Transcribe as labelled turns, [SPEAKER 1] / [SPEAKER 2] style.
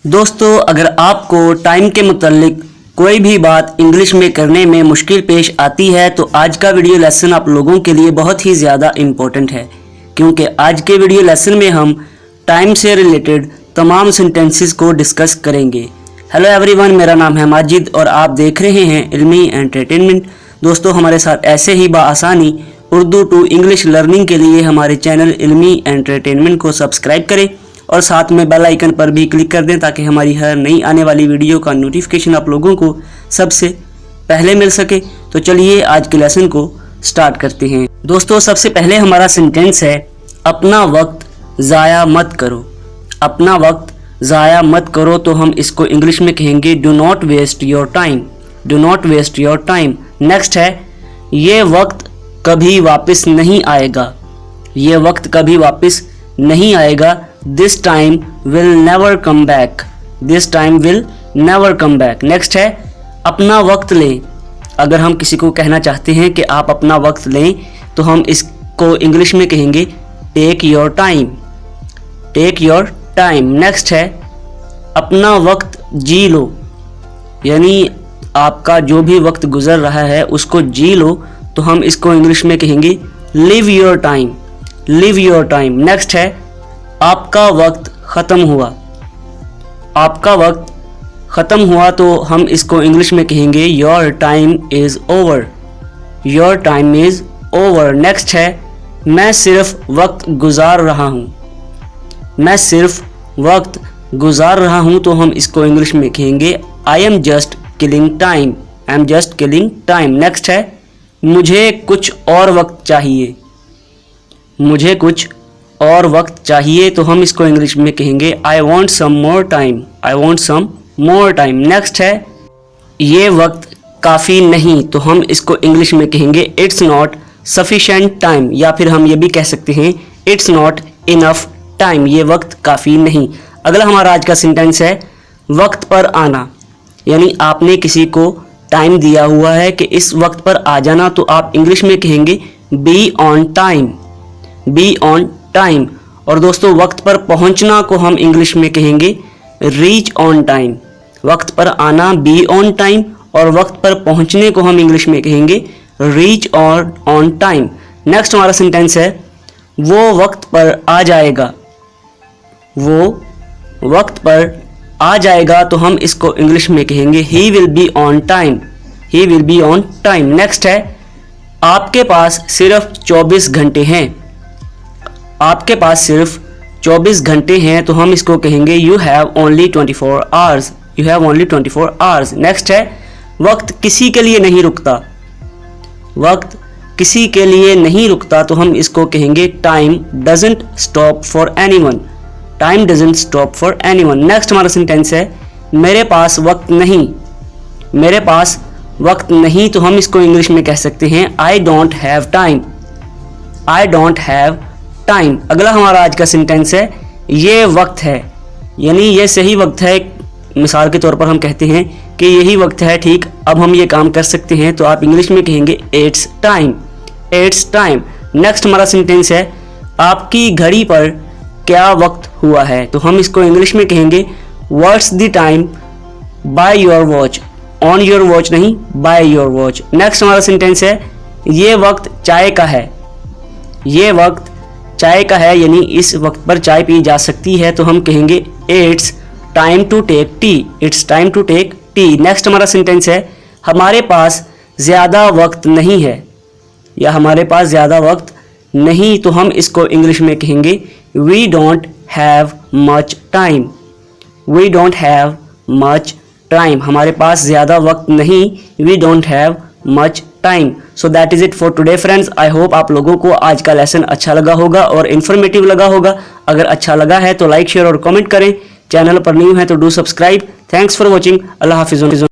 [SPEAKER 1] दोस्तों, अगर आपको टाइम के मुतालिक कोई भी बात इंग्लिश में करने में मुश्किल पेश आती है तो आज का वीडियो लेसन आप लोगों के लिए बहुत ही ज़्यादा इम्पोर्टेंट है, क्योंकि आज के वीडियो लेसन में हम टाइम से रिलेटेड तमाम सेंटेंसेस को डिस्कस करेंगे। हेलो एवरीवन, मेरा नाम है माजिद और आप देख रहे हैं इल्मी एंटरटेनमेंट। दोस्तों, हमारे साथ ऐसे ही बाआसानी उर्दू टू इंग्लिश लर्निंग के लिए हमारे चैनल इल्मी एंटरटेनमेंट को सब्सक्राइब करें और साथ में बेल आइकन पर भी क्लिक कर दें ताकि हमारी हर नई आने वाली वीडियो का नोटिफिकेशन आप लोगों को सबसे पहले मिल सके। तो चलिए आज के लेसन को स्टार्ट करते हैं। दोस्तों, सबसे पहले हमारा सेंटेंस है अपना वक्त ज़ाया मत करो। अपना वक्त ज़ाया मत करो तो हम इसको इंग्लिश में कहेंगे do not waste your time. Do not waste your time. Next है ये वक्त कभी वापस नहीं आएगा। ये वक्त कभी वापस नहीं आएगा। This time will never come back. This time will never come back. Next है अपना वक्त लें। अगर हम किसी को कहना चाहते हैं कि आप अपना वक्त लें तो हम इसको इंग्लिश में कहेंगे take your time. Take your time. Next है अपना वक्त जी लो, यानी आपका जो भी वक्त गुजर रहा है उसको जी लो तो हम इसको इंग्लिश में कहेंगे live your time. Live your time. Next है आपका वक्त ख़त्म हुआ। आपका वक्त ख़त्म हुआ तो हम इसको इंग्लिश में कहेंगे your time is over. Your time is over. Next है मैं सिर्फ वक्त गुजार रहा हूँ। मैं सिर्फ वक्त गुजार रहा हूँ तो हम इसको इंग्लिश में कहेंगे I am just killing time. I am just killing time. Next है मुझे कुछ और वक्त चाहिए। मुझे कुछ और वक्त चाहिए तो हम इसको इंग्लिश में कहेंगे I want some more time. I want some more time. Next है ये वक्त काफ़ी नहीं तो हम इसको इंग्लिश में कहेंगे इट्स नॉट सफिशेंट टाइम, या फिर हम ये भी कह सकते हैं इट्स नॉट इनफ टाइम। ये वक्त काफ़ी नहीं। अगला हमारा आज का सेंटेंस है वक्त पर आना, यानी आपने किसी को टाइम दिया हुआ है कि इस वक्त पर आ जाना तो आप इंग्लिश में कहेंगे be on time. Be on time. और दोस्तों, वक्त पर पहुंचना को हम इंग्लिश में कहेंगे रीच ऑन टाइम। वक्त पर आना बी ऑन टाइम और वक्त पर पहुंचने को हम इंग्लिश में कहेंगे रीच ऑन टाइम। नेक्स्ट हमारा सेंटेंस है वो वक्त पर आ जाएगा। वो वक्त पर आ जाएगा तो हम इसको इंग्लिश में कहेंगे he will be on time. He will be on time. Next है आपके पास सिर्फ 24 घंटे हैं। आपके पास सिर्फ 24 घंटे हैं तो हम इसको कहेंगे you have only 24 hours. You have only 24 hours. Next है वक्त किसी के लिए नहीं रुकता। वक्त किसी के लिए नहीं रुकता तो हम इसको कहेंगे time doesn't stop for anyone. Time doesn't stop for anyone. Next हमारा सेंटेंस है मेरे पास वक्त नहीं। मेरे पास वक्त नहीं तो हम इसको इंग्लिश में कह सकते हैं I don't have time. I don't have time. अगला हमारा आज का सेंटेंस है ये वक्त है, यानी ये सही वक्त है। मिसाल के तौर पर हम कहते हैं कि यही वक्त है, ठीक अब हम ये काम कर सकते हैं तो आप इंग्लिश में कहेंगे it's time. It's time. Next हमारा सेंटेंस है आपकी घड़ी पर क्या वक्त हुआ है तो हम इसको इंग्लिश में कहेंगे what's the time by your watch. On your watch नहीं, बाय योर वॉच। नेक्स्ट हमारा सेंटेंस है ये वक्त चाय का है। ये वक्त चाय का है, यानी इस वक्त पर चाय पी जा सकती है तो हम कहेंगे it's time to take tea. It's time to take tea. Next हमारा सेंटेंस है हमारे पास ज़्यादा वक्त नहीं है, या हमारे पास ज़्यादा वक्त नहीं तो हम इसको इंग्लिश में कहेंगे we don't have much time. We don't have much time. हमारे पास ज़्यादा वक्त नहीं, we don't have much time. So that is it for today friends. I hope आप लोगों को आज का लेसन अच्छा लगा होगा और इन्फॉर्मेटिव लगा होगा। अगर अच्छा लगा है तो लाइक शेयर और कमेंट करें। चैनल पर न्यू है तो do subscribe. Thanks for watching. अल्लाह हाफिज़।